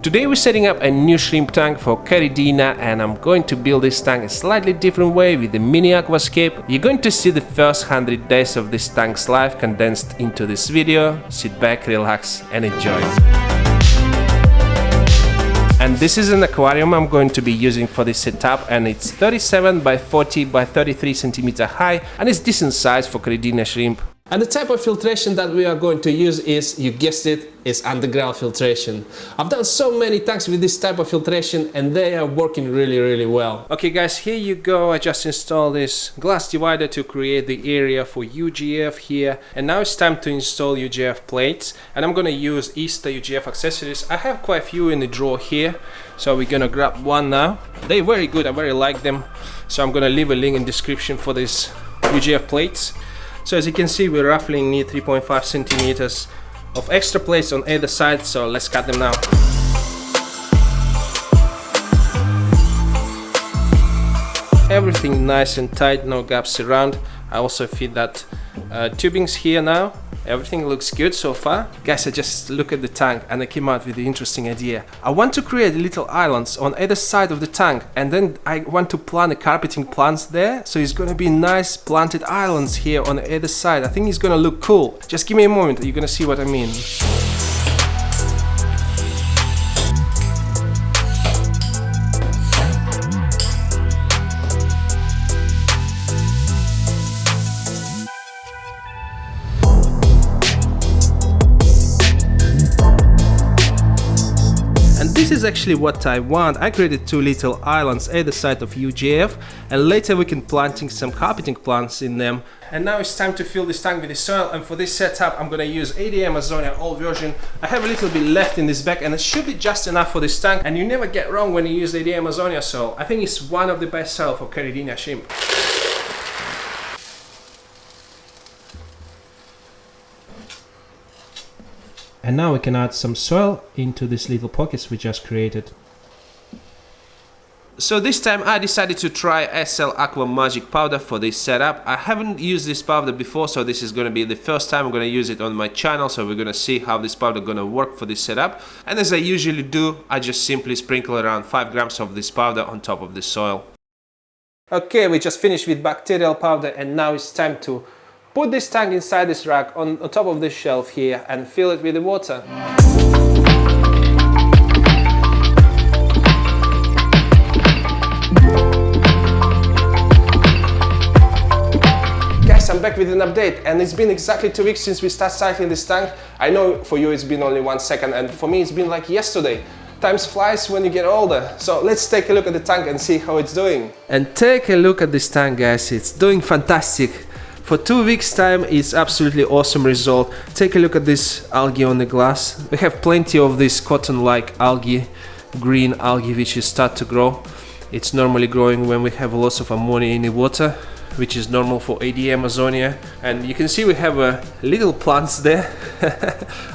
Today we're setting up a new shrimp tank for Caridina, and I'm going to build this tank a slightly different way with the mini Aquascape. You're going to see the first 100 days of this tank's life condensed into this video. Sit back, relax and enjoy. And this is an aquarium I'm going to be using for this setup, and it's 37 by 40 by 33 centimeter high, and it's decent size for Caridina shrimp. And the type of filtration that we are going to use is, you guessed it, is undergravel filtration. I've done so many tanks with this type of filtration and they are working really well. Okay guys, here you go. I just installed this glass divider to create the area for UGF here, and now it's time to install UGF plates, and I'm gonna use Easter UGF accessories. I have quite a few in the drawer here, so we're gonna grab one now. They're very good, I very like them, so I'm gonna leave a link in description for these UGF plates. So as you can see, we roughly need 3.5 centimeters of extra plates on either side, so let's cut them now. Everything nice and tight, no gaps around. I also fit that tubings here now. Everything looks good so far. Guys, I just look at the tank and I came out with the interesting idea. I want to create little islands on either side of the tank, and then I want to plant the carpeting plants there, so it's gonna be nice planted islands here on either side. I think it's gonna look cool. Just give me a moment, you're gonna see what I mean. This is actually what I want. I created two little islands either side of UGF, and later we can planting some carpeting plants in them. And now it's time to fill this tank with the soil, and for this setup I'm gonna use ADA Amazonia old version. I have a little bit left in this bag and it should be just enough for this tank, and you never get wrong when you use ADA Amazonia soil. I think it's one of the best soil for Caridina shrimp. And now we can add some soil into these little pockets we just created. So this time I decided to try SL Aqua Magic powder for this setup. I haven't used this powder before, so this is going to be the first time I'm going to use it on my channel, so we're going to see how this powder going to work for this setup. And as I usually do, I just simply sprinkle around 5 grams of this powder on top of the soil. Okay, we just finished with bacterial powder, and now it's time to put this tank inside this rack on top of this shelf here and fill it with the water. Guys, I'm back with an update, and it's been exactly 2 weeks since we started cycling this tank. I know for you it's been only 1 second, and for me it's been like yesterday. Time flies when you get older. So let's take a look at the tank and see how it's doing. And take a look at this tank, guys. It's doing fantastic. For 2 weeks time, it's absolutely awesome result. Take a look at this algae on the glass. We have plenty of this cotton-like algae, green algae, which is start to grow. It's normally growing when we have lots of ammonia in the water, which is normal for ADA Amazonia. And you can see we have little plants there.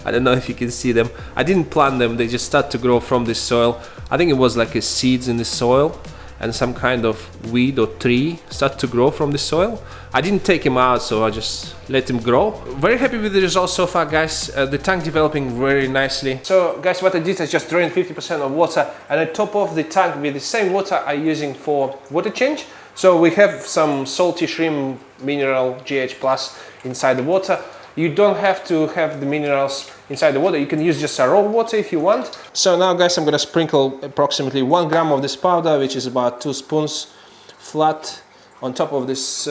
I don't know if you can see them. I didn't plant them, they just start to grow from the soil. I think it was like a seeds in the soil, and some kind of weed or tree start to grow from the soil. I didn't take him out, so I just let him grow. Very happy with the results so far, guys. The tank developing very nicely. So guys, what I did is just drained 50% of water, and I top off the tank with the same water I'm using for water change. So we have some salty shrimp mineral GH plus inside the water. You don't have to have the minerals inside the water, you can use just a raw water if you want. So now guys, I'm gonna sprinkle approximately 1 gram of this powder, which is about 2 spoons flat, on top of this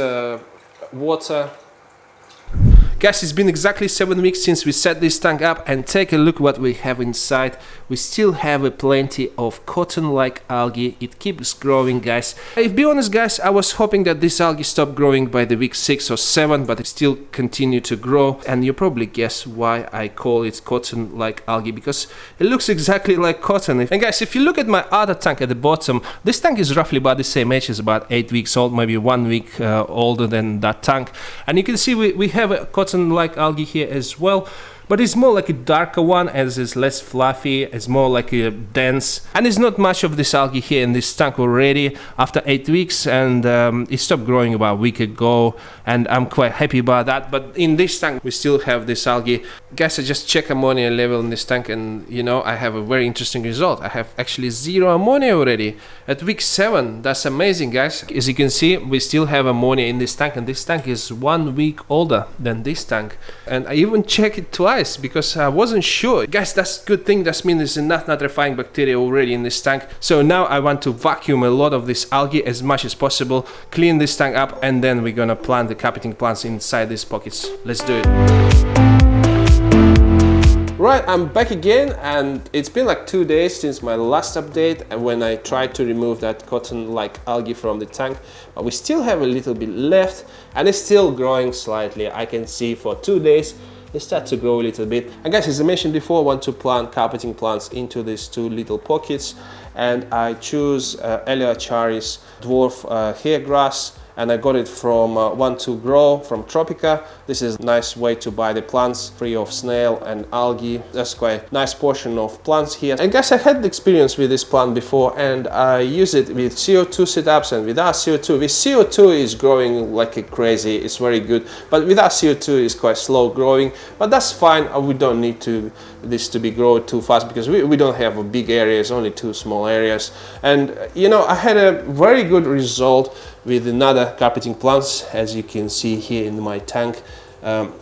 water. Guys, it's been exactly 7 weeks since we set this tank up, and take a look what we have inside. We still have plenty of cotton-like algae. It keeps growing, guys. If be honest, guys, I was hoping that this algae stopped growing by the week 6 or 7, but it still continued to grow. And you probably guess why I call it cotton-like algae, because it looks exactly like cotton. And guys, if you look at my other tank at the bottom, this tank is roughly about the same age, it's about 8 weeks old, maybe 1 week older than that tank. And you can see we have a cotton-like algae here as well, but it's more like a darker one, as it's less fluffy, it's more like a dense, and there's not much of this algae here in this tank already after 8 weeks, and it stopped growing about a week ago, and I'm quite happy about that. But in this tank we still have this algae. Guys, I just check ammonia level in this tank, and you know, I have a very interesting result. I have actually 0 ammonia already at week 7. That's amazing, guys. As you can see, we still have ammonia in this tank, and this tank is 1 week older than this tank. And I even checked it twice because I wasn't sure. Guys, that's a good thing. That means there's enough nitrifying bacteria already in this tank. So now I want to vacuum a lot of this algae as much as possible, clean this tank up, and then we're gonna plant the carpeting plants inside these pockets. Let's do it. Right, I'm back again, and it's been like 2 days since my last update when I tried to remove that cotton-like algae from the tank. But we still have a little bit left, and it's still growing slightly. I can see for 2 days they start to grow a little bit. And guys, as I mentioned before, I want to plant carpeting plants into these 2 little pockets, and I choose Eleacharis dwarf hair grass. And I got it from Want2Grow from Tropica. This is a nice way to buy the plants free of snail and algae. That's quite a nice portion of plants here. And guys, I had the experience with this plant before, and I use it with CO2 setups and without CO2. With CO2 is growing like a crazy, it's very good, but without CO2 it's quite slow growing, but that's fine. We don't need this to be grown too fast because we don't have a big areas, only 2 small areas. And you know, I had a very good result with another carpeting plants, as you can see here in my tank,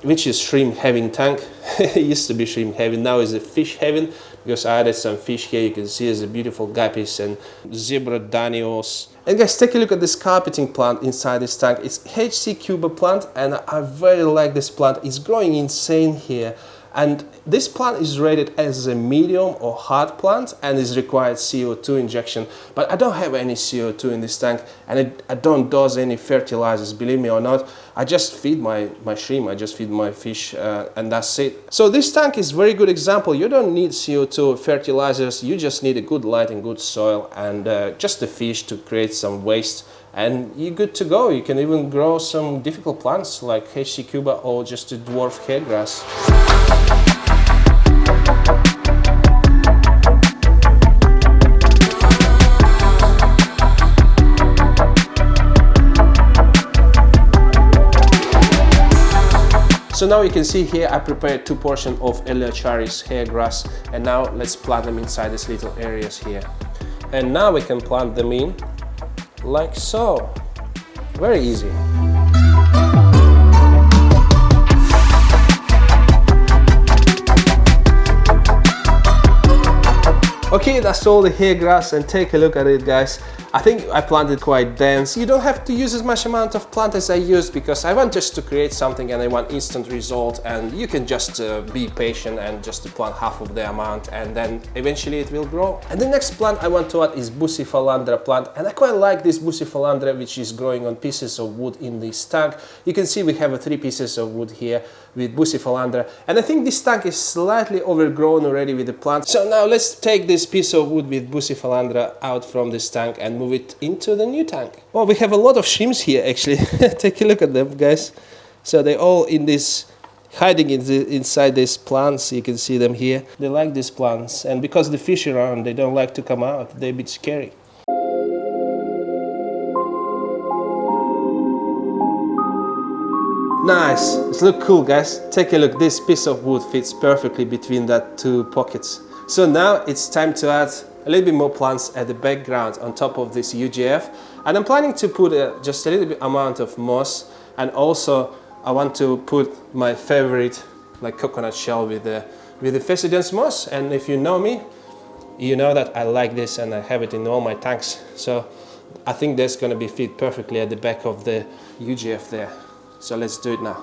which is shrimp heaven tank. It used to be shrimp heaven, now is a fish heaven because I added some fish here. You can see there's a beautiful guppies and zebra danios. And guys, take a look at this carpeting plant inside this tank. It's HC Cuba plant, and I very like this plant. It's growing insane here. And this plant is rated as a medium or hard plant and is required CO2 injection, but I don't have any CO2 in this tank, and I don't dose any fertilizers, believe me or not. I just feed my shrimp, I just feed my fish, and that's it. So this tank is a very good example. You don't need CO2 fertilizers, you just need a good light and good soil and just the fish to create some waste, and you're good to go. You can even grow some difficult plants like HC Cuba or just a dwarf hair grass. So now you can see here I prepared 2 portions of Eleacharis hair grass, and now let's plant them inside these little areas here. And now we can plant them in like so. Very easy. Okay, that's all the hair grass, and take a look at it, guys. I think I planted quite dense. You don't have to use as much amount of plant as I used because I want just to create something and I want instant result, and you can just be patient and just plant half of the amount, and then eventually it will grow. And the next plant I want to add is Busifalandra plant, and I quite like this Busifalandra, which is growing on pieces of wood in this tank. You can see we have 3 pieces of wood here with Busifalandra, and I think this tank is slightly overgrown already with the plant. So now let's take this piece of wood with Busifalandra out from this tank and move it into the new tank. Oh, we have a lot of shrimps here actually. Take a look at them, guys. So they're all in this, hiding inside these plants. You can see them here. They like these plants, and because the fish are around, they don't like to come out. They're a bit scary. Nice, it looks cool, guys. Take a look, this piece of wood fits perfectly between that 2 pockets. So now it's time to add a little bit more plants at the background on top of this UGF, and I'm planning to put just a little bit amount of moss, and also I want to put my favorite like coconut shell with the Phasidens moss. And if you know me, you know that I like this and I have it in all my tanks, so I think that's going to be fit perfectly at the back of the UGF there. So let's do it now.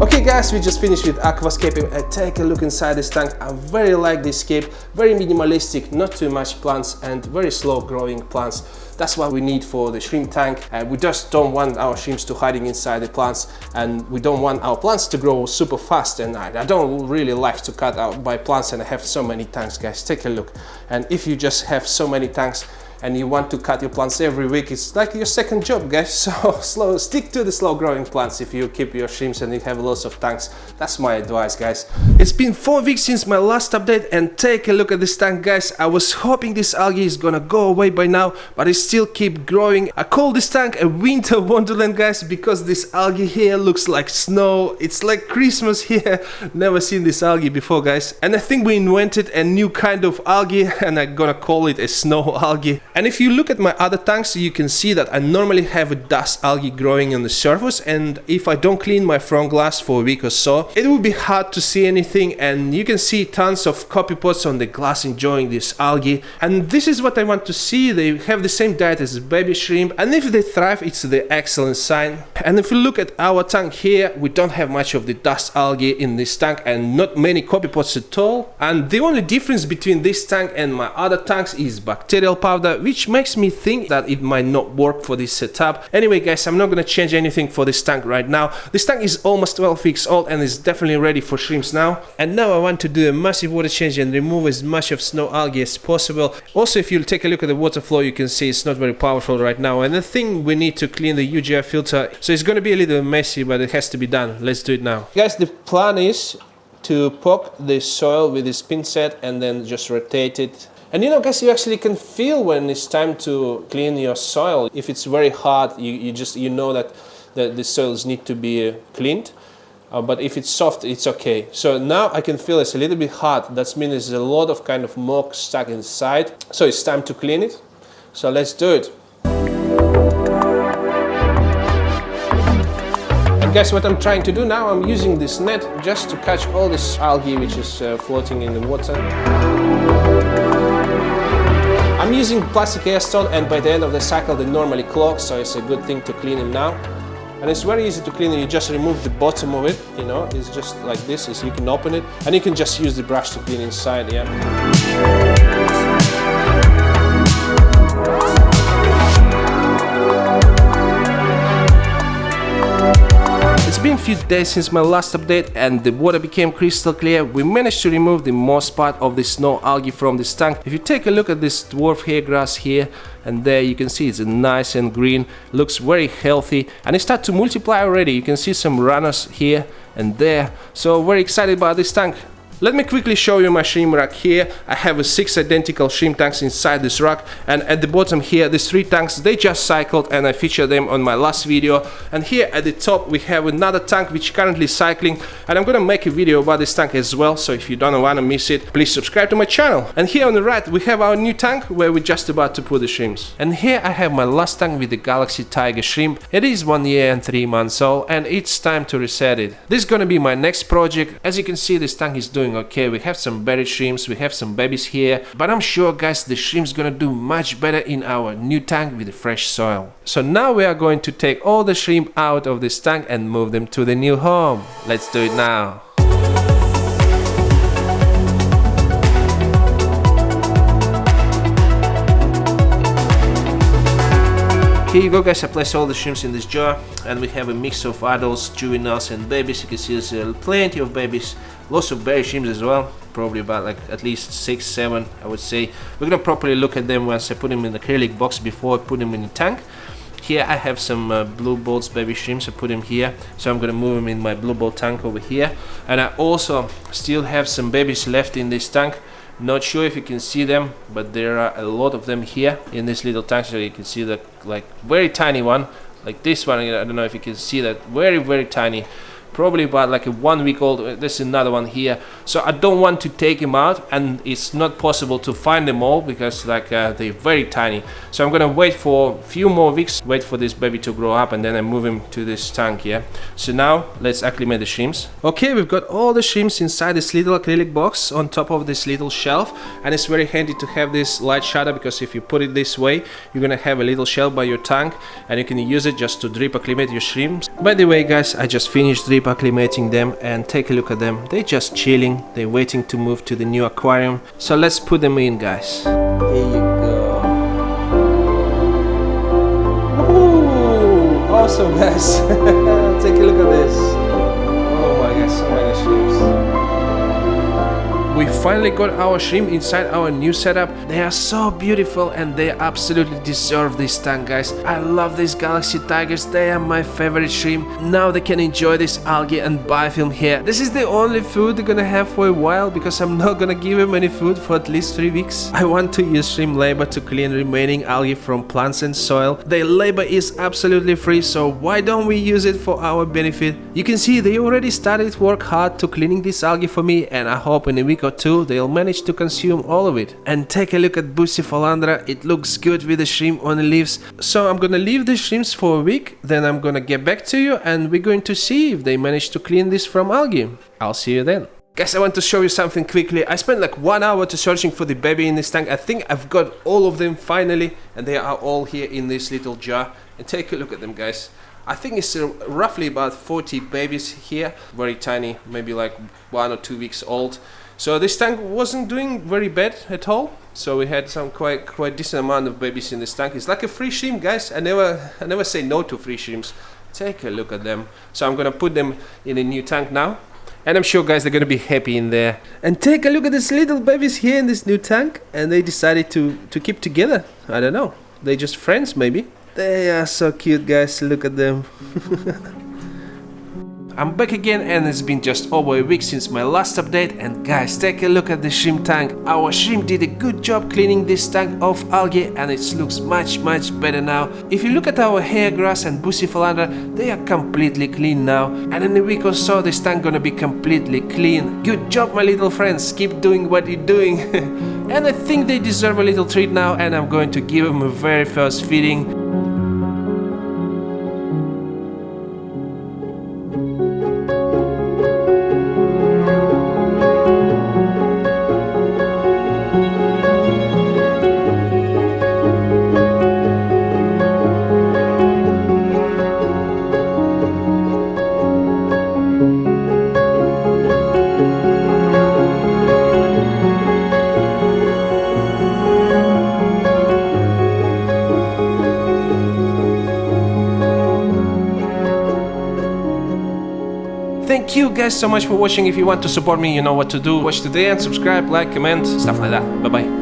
Okay guys, we just finished with aquascaping, and take a look inside this tank. I very like this scape, very minimalistic, not too much plants and very slow growing plants. That's what we need for the shrimp tank. We just don't want our shrimps to hiding inside the plants, and we don't want our plants to grow super fast, and I don't really like to cut out my plants and I have so many tanks, guys. Take a look, and if you just have so many tanks, and you want to cut your plants every week, it's like your second job, guys. So stick to the slow growing plants if you keep your shrimps and you have lots of tanks. That's my advice, guys. It's been 4 weeks since my last update, and take a look at this tank, guys. I was hoping this algae is gonna go away by now, but it still keep growing. I call this tank a winter wonderland, guys, because this algae here looks like snow. It's like Christmas here. Never seen this algae before, guys. And I think we invented a new kind of algae, and I'm gonna call it a snow algae. And if you look at my other tanks, you can see that I normally have a dust algae growing on the surface, and if I don't clean my front glass for a week or so, it will be hard to see anything, and you can see tons of copypods on the glass enjoying this algae. And this is what I want to see. They have the same diet as baby shrimp, and if they thrive, it's the excellent sign. And if you look at our tank here, we don't have much of the dust algae in this tank and not many copypods at all. And the only difference between this tank and my other tanks is bacterial powder, which makes me think that it might not work for this setup. Anyway, guys, I'm not gonna change anything for this tank right now. This tank is almost 12 weeks old and is definitely ready for shrimps now. And now I want to do a massive water change and remove as much of snow algae as possible. Also, if you take a look at the water flow, you can see it's not very powerful right now. And the thing, we need to clean the UGI filter, so it's gonna be a little messy, but it has to be done. Let's do it now. Guys, the plan is to poke the soil with this pin set and then just rotate it. And you know, guys, you actually can feel when it's time to clean your soil. If it's very hard, you know that the soils need to be cleaned. But if it's soft, it's okay. So now I can feel it's a little bit hard. That means there's a lot of kind of muck stuck inside. So it's time to clean it. So let's do it. And guess what I'm trying to do now? I'm using this net just to catch all this algae which is floating in the water. I'm using plastic air stone, and by the end of the cycle they normally clog, so it's a good thing to clean them now. And it's very easy to clean it. You just remove the bottom of it, you know, it's just like this, so you can open it and you can just use the brush to clean inside, yeah. It's been a few days since my last update and the water became crystal clear. We managed to remove the most part of the snow algae from this tank. If you take a look at this dwarf hair grass here and there, you can see it's nice and green, looks very healthy, and it starts to multiply already. You can see some runners here and there, so very excited about this tank. Let me quickly show you my shrimp rack here. I have 6 identical shrimp tanks inside this rack, and at the bottom here, these 3 tanks, they just cycled and I featured them on my last video. And here at the top we have another tank which currently cycling, and I'm gonna make a video about this tank as well, so if you don't wanna miss it, please subscribe to my channel. And here on the right we have our new tank where we're just about to put the shrimps. And here I have my last tank with the Galaxy Tiger shrimp. It is 1 year and 3 months old, and it's time to reset it. This is gonna be my next project. As you can see, this tank is doing okay. We have some buried shrimps, we have some babies here, but I'm sure, guys, the shrimps gonna do much better in our new tank with the fresh soil. So now we are going to take all the shrimp out of this tank and move them to the new home. Let's do it now. Here you go, guys. I place all the shrimps in this jar, and we have a mix of adults, juveniles and babies. You can see there's plenty of babies, lots of berry shrimps as well, probably about like at least 6, 7 I would say. We're gonna properly look at them once I put them in the acrylic box before I put them in the tank. Here I have some blue balls baby shrimps. I put them here, so I'm gonna move them in my blue ball tank over here. And I also still have some babies left in this tank. Not sure if you can see them, but there are a lot of them here in this little tank. So you can see the like very tiny one, like this one. I don't know if you can see that, very tiny, probably about like a 1 week old. There's another one here, so I don't want to take them out, and it's not possible to find them all because like they're very tiny. So I'm gonna wait for a few more weeks, wait for this baby to grow up, and then I move him to this tank. Yeah, so now let's acclimate the shrimps. Okay, we've got all the shrimps inside this little acrylic box on top of this little shelf, and it's very handy to have this light shutter, because if you put it this way, you're gonna have a little shelf by your tank and you can use it just to drip acclimate your shrimps. By the way, guys, I just finished drip acclimating them, and take a look at them. They're just chilling, they're waiting to move to the new aquarium. So let's put them in, guys. Here you go. Ooh, awesome, guys. Take a look at this. Oh my gosh, so many shrimps. We finally got our shrimp inside our new setup. They are so beautiful and they absolutely deserve this tank, guys. I love these galaxy tigers, they are my favorite shrimp. Now they can enjoy this algae and biofilm here. This is the only food they're gonna have for a while because I'm not gonna give them any food for at least 3 weeks. I want to use shrimp labor to clean remaining algae from plants and soil. Their labor is absolutely free, so why don't we use it for our benefit? You can see they already started to work hard to cleaning this algae for me, and I hope in a week or two they'll manage to consume all of it. And take a look at Bucephalandra, it looks good with the shrimp on the leaves. So I'm gonna leave the shrimps for a week, then I'm gonna get back to you and we're going to see if they manage to clean this from algae. I'll see you then. Guys, I want to show you something quickly. I spent like 1 hour to searching for the baby in this tank. I think I've got all of them finally, and they are all here in this little jar. And take a look at them, guys. I think it's roughly about 40 babies here, very tiny, maybe like 1 or 2 weeks old. So this tank wasn't doing very bad at all. So we had some quite decent amount of babies in this tank. It's like a free shrimp, guys. I never say no to free shrimps. Take a look at them. So I'm gonna put them in a new tank now. And I'm sure, guys, they're gonna be happy in there. And take a look at these little babies here in this new tank. And they decided to keep together. I don't know. They're just friends, maybe. They are so cute, guys. Look at them. I'm back again, and it's been just over a week since my last update. And guys, take a look at the shrimp tank. Our shrimp did a good job cleaning this tank of algae, and it looks much better now. If you look at our hair grass and Bucephalandra, they are completely clean now. And in a week or so, this tank gonna be completely clean. Good job, my little friends. Keep doing what you're doing. And I think they deserve a little treat now, and I'm going to give them a very first feeding. Thank you guys so much for watching. If you want to support me, you know what to do. Watch today and subscribe, like, comment, stuff like that. Bye bye.